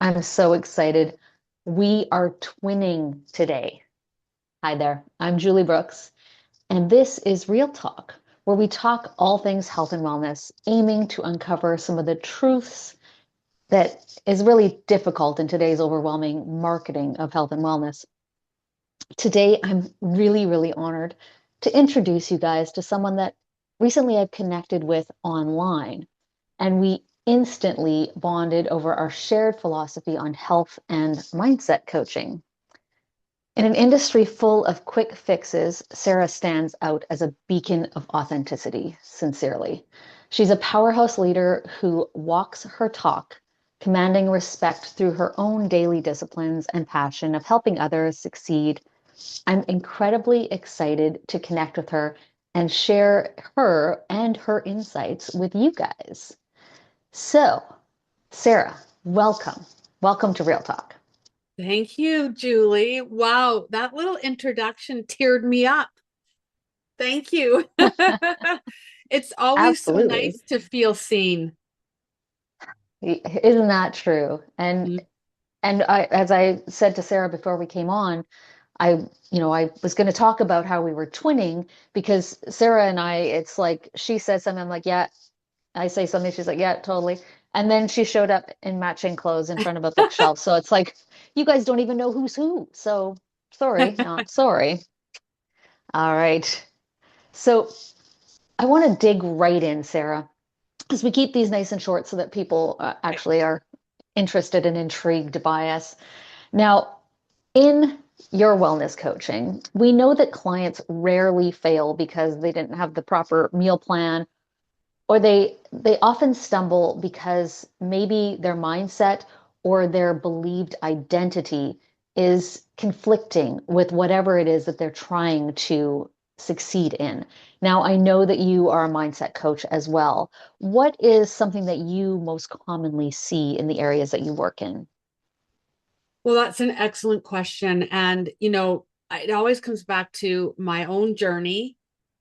I'm so excited. We are twinning today. Hi there. I'm Julie Brooks, and this is Real Talk, where we talk all things health and wellness, aiming to uncover some of the truths that is really difficult in today's overwhelming marketing of health and wellness. Today, I'm really honored to introduce you guys to someone that recently I've connected with online, and we instantly bonded over our shared philosophy on health and mindset coaching. In an industry full of quick fixes, Sarah stands out as a beacon of authenticity, sincerely. She's a powerhouse leader who walks her talk, commanding respect through her own daily disciplines and passion of helping others succeed. I'm incredibly excited to connect with her and share her and her insights with you guys. So, Sarah, welcome. Welcome to Real Talk. Thank you, Julie. Wow, that little introduction teared me up. Thank you. It's always so Absolutely. nice to feel seen. Isn't that true? And Mm. and I, as I said to Sarah before we came on, I was going to talk about how we were twinning because Sarah and I, it's like she says something, I'm like, yeah. I say something, she's like, yeah, totally. And then she showed up in matching clothes in front of a bookshelf. So it's like, you guys don't even know who's who. So sorry, not sorry. All right. So I want to dig right in, Sarah, as we keep these nice and short so that people actually are interested and intrigued by us. Now, in your wellness coaching, we know that clients rarely fail because they didn't have the proper meal plan, or they often stumble because maybe their mindset or their believed identity is conflicting with whatever it is that they're trying to succeed in. Now, I know that you are a mindset coach as well. What is something that you most commonly see in the areas that you work in? Well, that's an excellent question. And, it always comes back to my own journey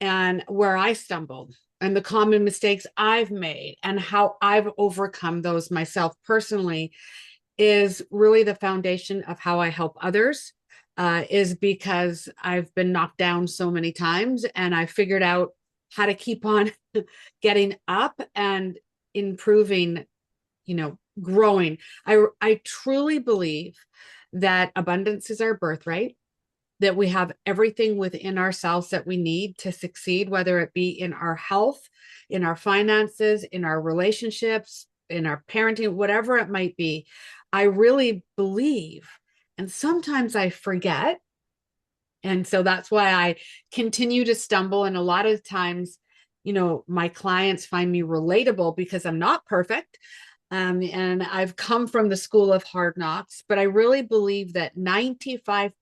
and where I stumbled and the common mistakes I've made and how I've overcome those myself personally is really the foundation of how I help others. Is because I've been knocked down so many times and I figured out how to keep on getting up and improving, growing. I truly believe that abundance is our birthright, that we have everything within ourselves that we need to succeed, whether it be in our health, in our finances, in our relationships, in our parenting, whatever it might be. I really believe, and sometimes I forget. And so that's why I continue to stumble. And a lot of times, my clients find me relatable because I'm not perfect. And I've come from the school of hard knocks, but I really believe that 95%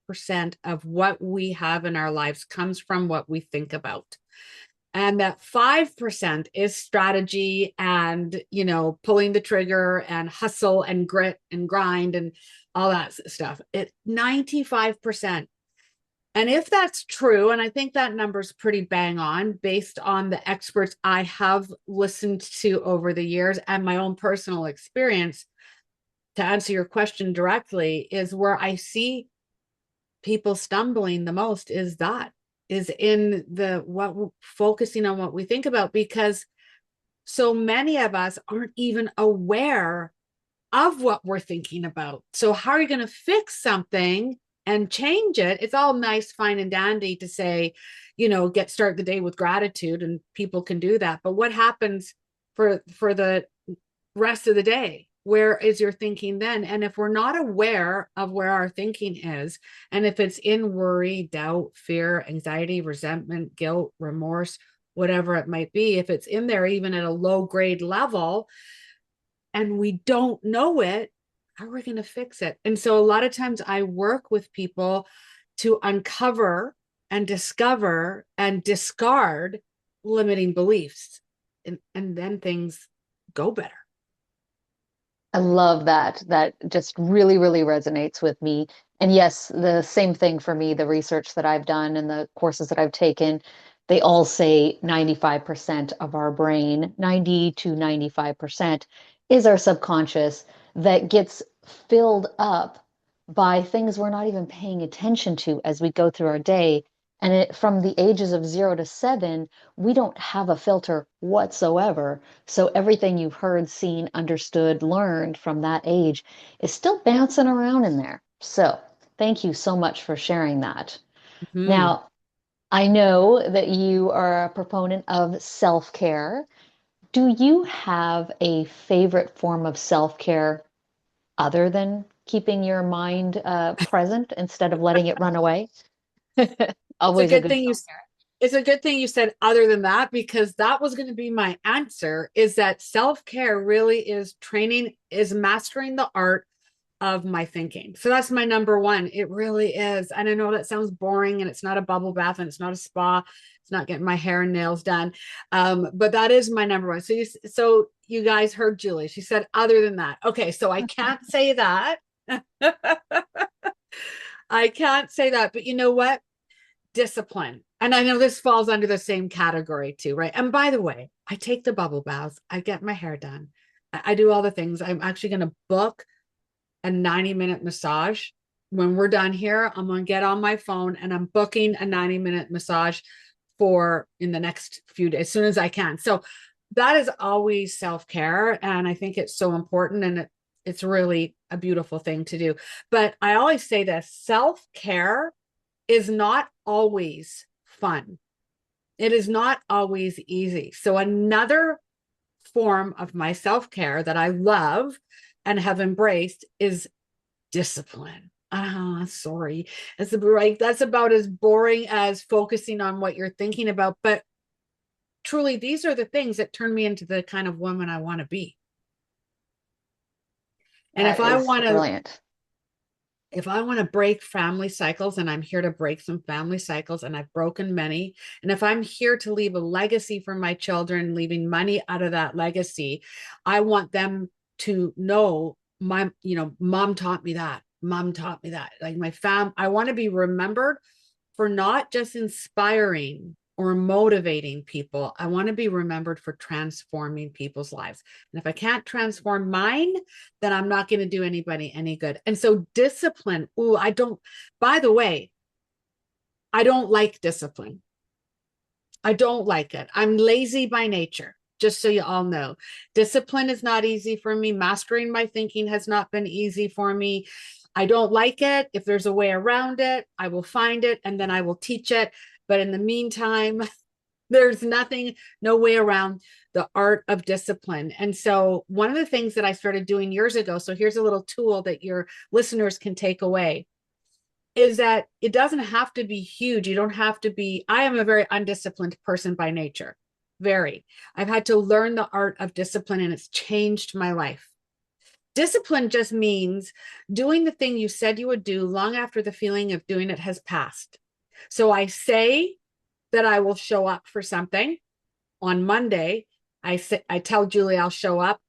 of what we have in our lives comes from what we think about. And that 5% is strategy and, pulling the trigger and hustle and grit and grind and all that stuff. It 95%. And if that's true, and I think that number's pretty bang on based on the experts I have listened to over the years and my own personal experience, to answer your question directly, is where I see people stumbling the most is in the what focusing on what we think about, because so many of us aren't even aware of what we're thinking about. So how are you going to fix something and change it? It's all nice, fine, and dandy to say, start the day with gratitude, and people can do that. But what happens for the rest of the day? Where is your thinking then? And if we're not aware of where our thinking is, and if it's in worry, doubt, fear, anxiety, resentment, guilt, remorse, whatever it might be, if it's in there even at a low grade level, and we don't know it, how are we going to fix it? And so a lot of times I work with people to uncover and discover and discard limiting beliefs. And then things go better. I love that. That just really resonates with me. And yes, the same thing for me, the research that I've done and the courses that I've taken, they all say 95% of our brain, 90 to 95% is our subconscious. that gets filled up by things we're not even paying attention to as we go through our day. And from the ages of 0 to 7, we don't have a filter whatsoever. So everything you've heard, seen, understood, learned from that age is still bouncing around in there. So thank you so much for sharing that. Hmm. Now, I know that you are a proponent of self-care. Do you have a favorite form of self-care other than keeping your mind present instead of letting it run away? It's a Always a good good thing self-care. it's a good thing you said other than that, because that was going to be my answer, is that self-care really is training, is mastering the art of my thinking. So that's my number one. It really is. And I know that sounds boring, and it's not a bubble bath, and it's not a spa. It's not getting my hair and nails done. But that is my number one. So you guys heard Julie. She said other than that. Okay, so I can't say that. I can't say that. But you know what? Discipline. And I know this falls under the same category too, right? And by the way, I take the bubble baths, I get my hair done, I do all the things. I'm actually going to book a 90-minute massage. When we're done here, I'm going to get on my phone and I'm booking a 90-minute massage for in the next few days, as soon as I can. So that is always self-care. And I think it's so important, and it's really a beautiful thing to do. But I always say this: self-care is not always fun. It is not always easy. So, another form of my self care that I love and have embraced is discipline. Ah, sorry. It's right. That's about as boring as focusing on what you're thinking about. But truly, these are the things that turn me into the kind of woman I want to be. And That is brilliant. if I want to break family cycles, and I'm here to break some family cycles, and I've broken many, and if I'm here to leave a legacy for my children, leaving money out of that legacy, I want them to know mom taught me that. Mom taught me that. Like I want to be remembered for not just inspiring or motivating people. I want to be remembered for transforming people's lives. And if I can't transform mine, then I'm not going to do anybody any good. And so discipline, by the way, I don't like discipline. I don't like it. I'm lazy by nature, just so you all know. Discipline is not easy for me. Mastering my thinking has not been easy for me. I don't like it. If there's a way around it, I will find it and then I will teach it. But in the meantime, there's no way around the art of discipline. And so, one of the things that I started doing years ago, so here's a little tool that your listeners can take away, is that it doesn't have to be huge. You don't have to be, I am a very undisciplined person by nature. Very. I've had to learn the art of discipline, and it's changed my life. Discipline just means doing the thing you said you would do long after the feeling of doing it has passed. So I say that I will show up for something on Monday. I tell Julie I'll show up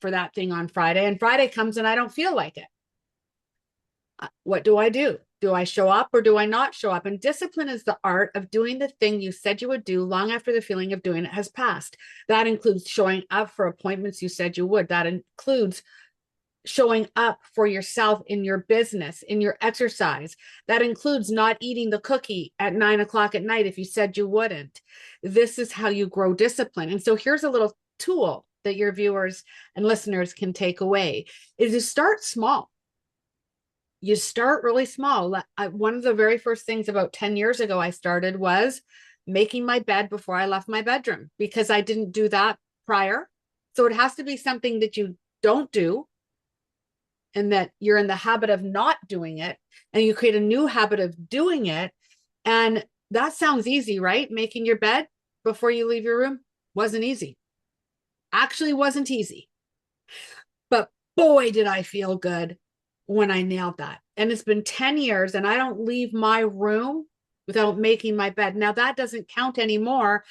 for that thing on Friday, and Friday comes and I don't feel like it. What do I do? Do I show up or do I not show up? And discipline is the art of doing the thing you said you would do long after the feeling of doing it has passed. That includes showing up for appointments you said you would. That includes showing up for yourself in your business, in your exercise. That includes not eating the cookie at 9 o'clock at night if you said you wouldn't. This is how you grow discipline. And so here's a little tool that your viewers and listeners can take away: is to start small. You start really small. One of the very first things about 10 years ago I started was making my bed before I left my bedroom, because I didn't do that prior. So it has to be something that you don't do and that you're in the habit of not doing it, and you create a new habit of doing it. And that sounds easy, right? Making your bed before you leave your room wasn't easy. Actually wasn't easy. But boy, did I feel good when I nailed that. And it's been 10 years and I don't leave my room without making my bed. Now, that doesn't count anymore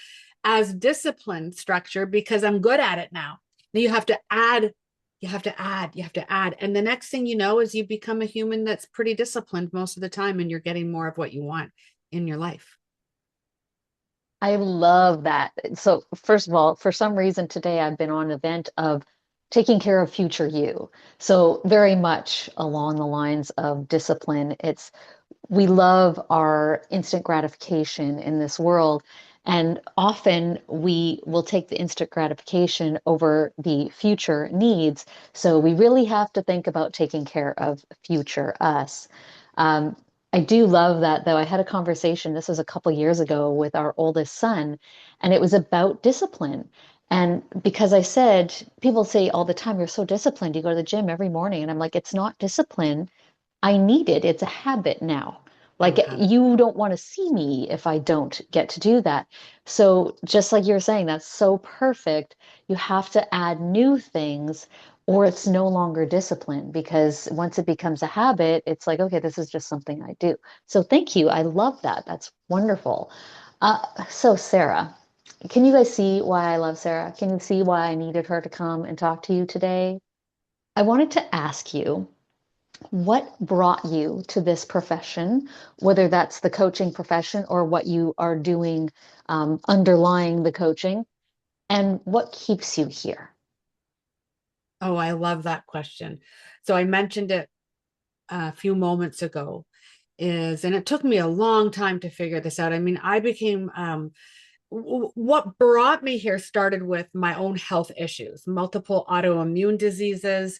as discipline structure because I'm good at it now. Now you have to add, you have to add, you have to add. And the next thing you know is you become a human that's pretty disciplined most of the time, and you're getting more of what you want in your life. I love that. So, first of all, for some reason today I've been on an event of taking care of future you. So very much along the lines of discipline. It's we love our instant gratification in this world. And often we will take the instant gratification over the future needs. So we really have to think about taking care of future us. Um, I do love that, though. I had a conversation, this was a couple years ago, with our oldest son, and it was about discipline. And because I said, people say all the time, you're so disciplined. You go to the gym every morning. And I'm like, it's not discipline. I need it. It's a habit now. Like Uh-huh. you don't want to see me if I don't get to do that. So just like you're saying, that's so perfect. You have to add new things or it's no longer discipline because once it becomes a habit, it's like, okay, this is just something I do. So thank you. I love that. That's wonderful. So Sarah, can you guys see why I love Sarah? Can you see why I needed her to come and talk to you today? I wanted to ask you, what brought you to this profession, whether that's the coaching profession or what you are doing underlying the coaching, and what keeps you here? Oh, I love that question. So I mentioned it a few moments ago and it took me a long time to figure this out. I mean, I became what brought me here started with my own health issues, multiple autoimmune diseases,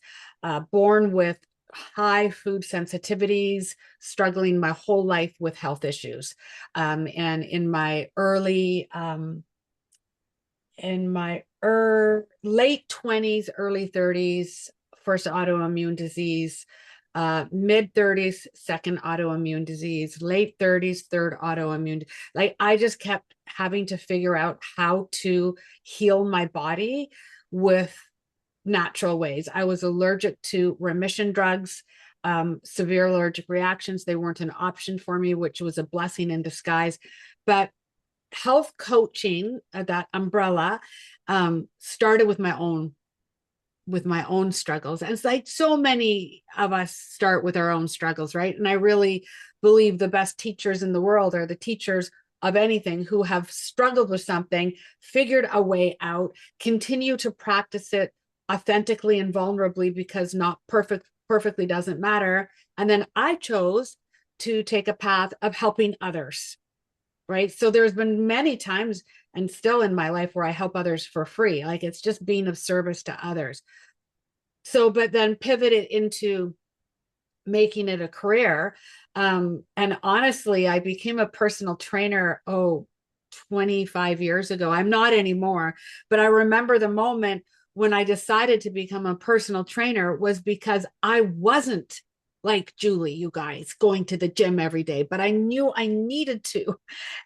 born with high food sensitivities, struggling my whole life with health issues. And in my late 20s, early 30s, first autoimmune disease, mid 30s, second autoimmune disease, late 30s, third autoimmune. Like I just kept having to figure out how to heal my body with natural ways. I was allergic to remission drugs, severe allergic reactions. They weren't an option for me, which was a blessing in disguise. But health coaching, that umbrella, started with my own struggles. And it's like so many of us start with our own struggles, right? And I really believe the best teachers in the world are the teachers of anything who have struggled with something, figured a way out, continue to practice it authentically and vulnerably because not perfectly doesn't matter. And then I chose to take a path of helping others, right? So there's been many times and still in my life where I help others for free. Like it's just being of service to others. So, but then pivoted into making it a career. And honestly, I became a personal trainer, 25 years ago. I'm not anymore, but I remember the moment when I decided to become a personal trainer was because I wasn't like Julie, you guys, going to the gym every day, but I knew I needed to.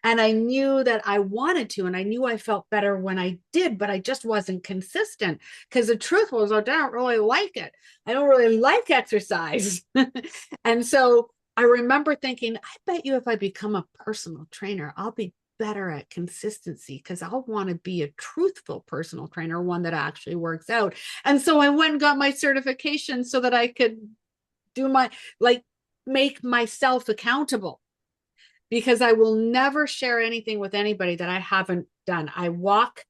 And I knew that I wanted to. And I knew I felt better when I did, but I just wasn't consistent. Because the truth was, I don't really like it. I don't really like exercise. And so I remember thinking, I bet you if I become a personal trainer, I'll be better at consistency because I'll want to be a truthful personal trainer, one that actually works out. And so I went and got my certification so that I could do my, like, make myself accountable because I will never share anything with anybody that I haven't done. I walk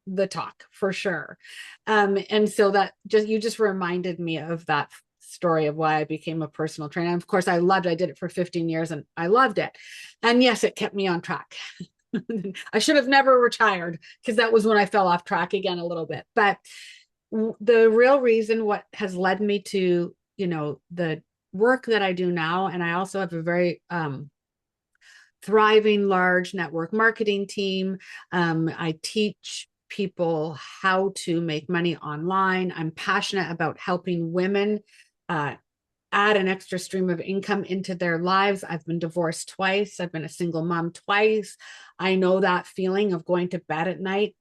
the talk for sure. And so that you just reminded me of that story of why I became a personal trainer. And of course, I loved it. I did it for 15 years and I loved it. And yes, it kept me on track. I should have never retired because that was when I fell off track again a little bit. But the real reason what has led me to, the work that I do now, and I also have a very thriving large network marketing team. I teach people how to make money online. I'm passionate about helping women uh, add an extra stream of income into their lives. I've been divorced twice. I've been a single mom twice. I know that feeling of going to bed at night,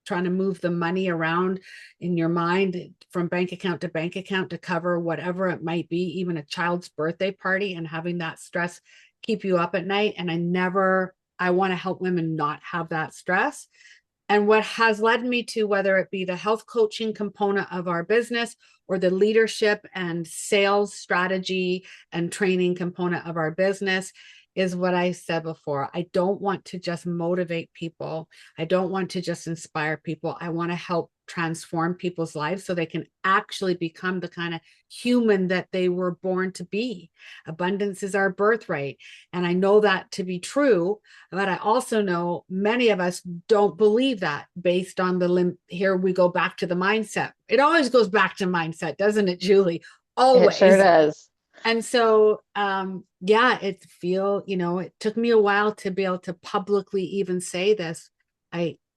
trying to move the money around in your mind from bank account to cover whatever it might be, even a child's birthday party, and having that stress keep you up at night. And I want to help women not have that stress. And what has led me to, whether it be the health coaching component of our business or the leadership and sales strategy and training component of our business, is what I said before. I don't want to just motivate people. I don't want to just inspire people. I want to help transform people's lives so they can actually become the kind of human that they were born to be. Abundance is our birthright. And I know that to be true, but I also know many of us don't believe that based on here we go back to the mindset. It always goes back to mindset, doesn't it, Julie? It sure Always. does. And so, yeah, it took me a while to be able to publicly even say this.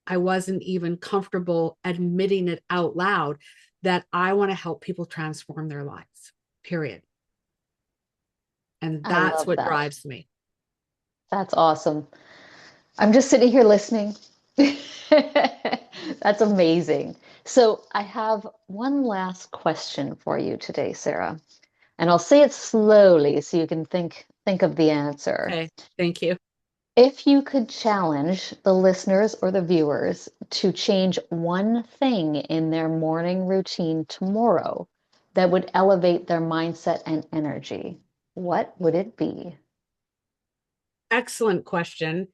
I wasn't even comfortable admitting it out loud that I want to help people transform their lives, period. And I that's love what that. drives me. That's awesome. I'm just sitting here listening. That's amazing. So I have one last question for you today, Sarah, and I'll say it slowly so you can think of the answer. Okay. Thank you. If you could challenge the listeners or the viewers to change one thing in their morning routine tomorrow that would elevate their mindset and energy, what would it be? Excellent question.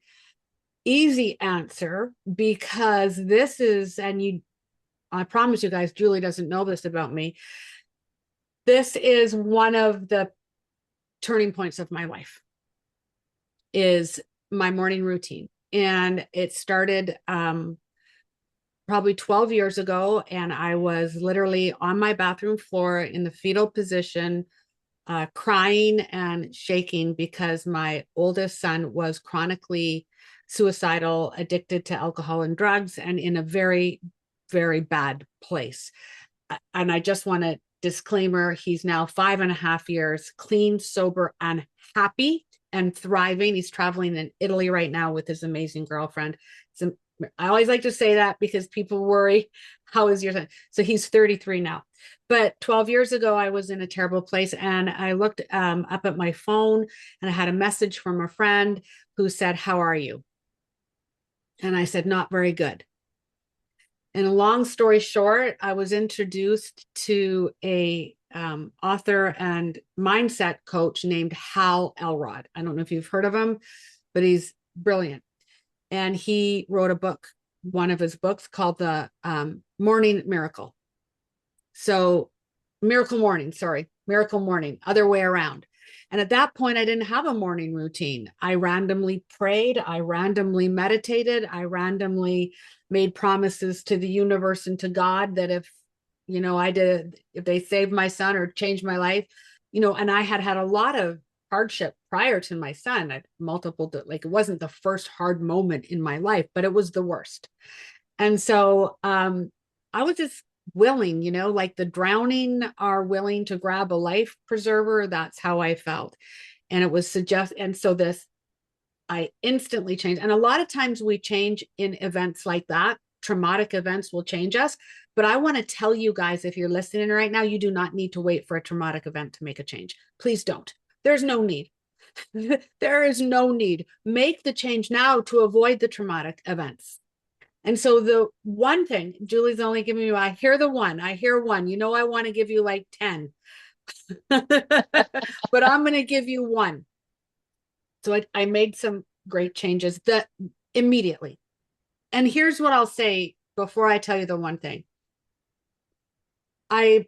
Easy answer because I promise you guys, Julie doesn't know this about me. This is one of the turning points of my life is my morning routine. And it started probably 12 years ago. And I was literally on my bathroom floor in the fetal position, crying and shaking because my oldest son was chronically suicidal, addicted to alcohol and drugs, and in a very, very bad place. And I just want to disclaimer, he's now 5.5 years clean, sober, and happy and thriving. He's traveling in Italy right now with his amazing girlfriend. So I always like to say that because people worry, how is your son? So he's 33 now. But 12 years ago, I was in a terrible place and I looked up at my phone and I had a message from a friend who said, "How are you?" And I said, "Not very good." And a long story short, I was introduced to a author and mindset coach named Hal Elrod. I don't know if you've heard of him, but he's brilliant. And he wrote a book, one of his books called The Morning Miracle. So, Miracle Morning, other way around. And at that point, I didn't have a morning routine. I randomly prayed, I randomly meditated, I randomly made promises to the universe and to God that if they saved my son or changed my life, and I had a lot of hardship prior to my son. I multiple, like, it wasn't the first hard moment in my life, but it was the worst. And so I was just willing, like the drowning are willing to grab a life preserver. That's how I felt. And it was and so I instantly changed. And a lot of times we change in events like that. Traumatic events will change us. But I want to tell you guys, if you're listening right now, you do not need to wait for a traumatic event to make a change. Please don't. There's no need. There is no need. Make the change now to avoid the traumatic events. And so the one thing, Julie's only giving me, I hear one. I want to give you like 10, but I'm going to give you one. So I made some great changes that immediately. And here's what I'll say before I tell you the one thing. I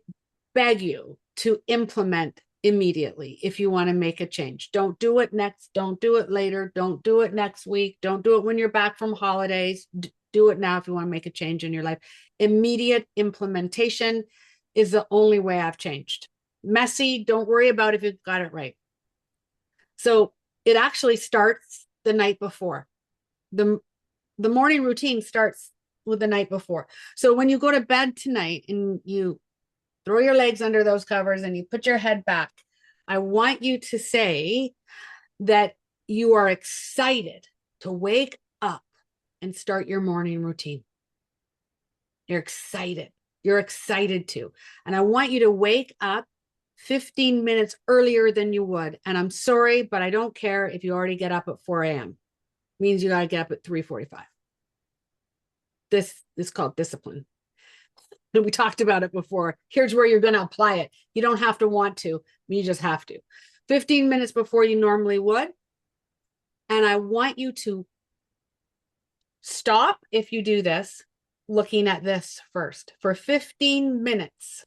beg you to implement immediately if you want to make a change. Don't do it next. Don't do it later. Don't do it next week. Don't do it when you're back from holidays. Do it now if you want to make a change in your life. Immediate implementation is the only way I've changed. Messy, don't worry about if you've got it right. So it actually starts the night before. The morning routine starts with the night before. So when you go to bed tonight and you throw your legs under those covers and you put your head back, I want you to say that you are excited to wake up and start your morning routine. You're excited. You're excited to. And I want you to wake up 15 minutes earlier than you would. And I'm sorry, but I don't care if you already get up at 4 a.m. It means you got to get up at 3:45. This is called discipline. And we talked about it before. Here's where you're going to apply it. You don't have to want to, you just have to. 15 minutes before you normally would, And I want you to stop, if you do this, looking at this first for 15 minutes.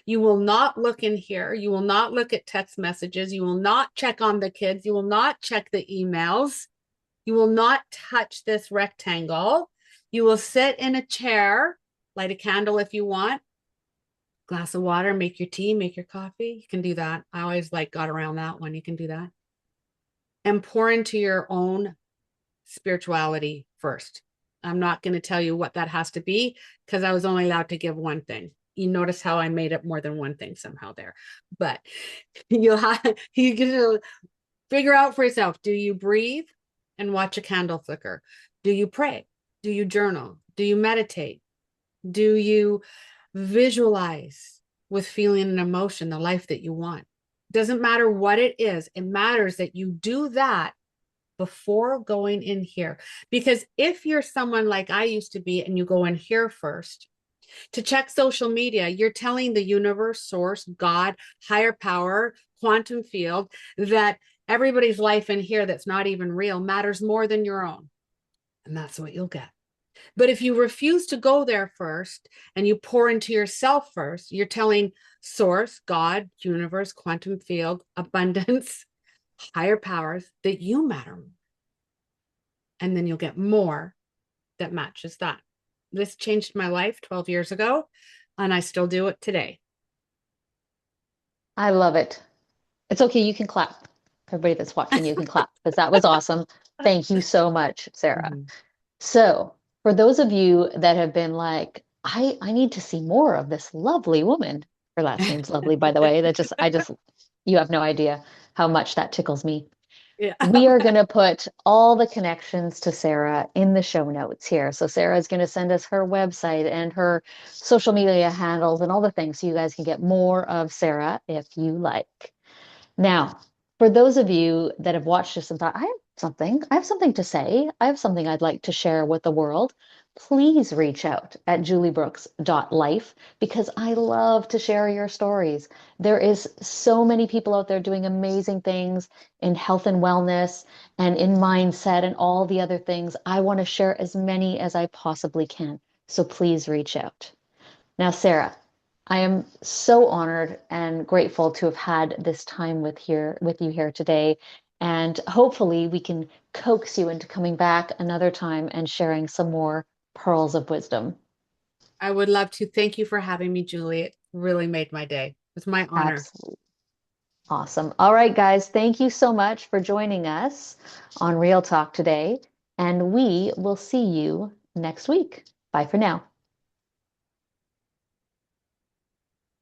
You will not look in here. You will not look at text messages. You will not check on the kids. You will not check the emails. You will not touch this rectangle. You will sit in a chair, light a candle if you want, glass of water, make your tea, make your coffee. You can do that. I always like got around that one. You can do that. And pour into your own spirituality first. I'm not going to tell you what that has to be because I was only allowed to give one thing. You notice how I made up more than one thing somehow there. But you'll have you get to figure out for yourself. Do you breathe and watch a candle flicker? Do you pray? Do you journal? Do you meditate? Do you visualize with feeling and emotion the life that you want? Doesn't matter what it is. It matters that you do that before going in here. Because if you're someone like I used to be and you go in here first to check social media, you're telling the universe, source, God, higher power, quantum field that everybody's life in here that's not even real matters more than your own. And that's what you'll get. But if you refuse to go there first and you pour into yourself first, you're telling source, God, universe, quantum field, abundance, higher powers that you matter. And then you'll get more that matches that. This changed my life 12 years ago, and I still do it today. I love it. It's okay. You can clap. Everybody that's watching, you can clap because that was awesome. Thank you so much, Sarah. Mhm. So, for those of you that have been like, I need to see more of this lovely woman. Her last name's Lovely, by the way. You have no idea how much that tickles me. Yeah. We are going to put all the connections to Sarah in the show notes here. So Sarah is going to send us her website and her social media handles and all the things so you guys can get more of Sarah if you like. Now, for those of you that have watched this and thought, I have something to say, I have something I'd like to share with the world, please reach out at Juliebrooks.life because I love to share your stories. There is so many people out there doing amazing things in health and wellness and in mindset and all the other things. I want to share as many as I possibly can. So please reach out. Now, Sarah, I am so honored and grateful to have had this time with you here today. And hopefully we can coax you into coming back another time and sharing some more pearls of wisdom. I would love to. Thank you for having me, Julie. It really made my day. It was my honor. Absolutely. Awesome. All right, guys, thank you so much for joining us on Real Talk today. And we will see you next week. Bye for now.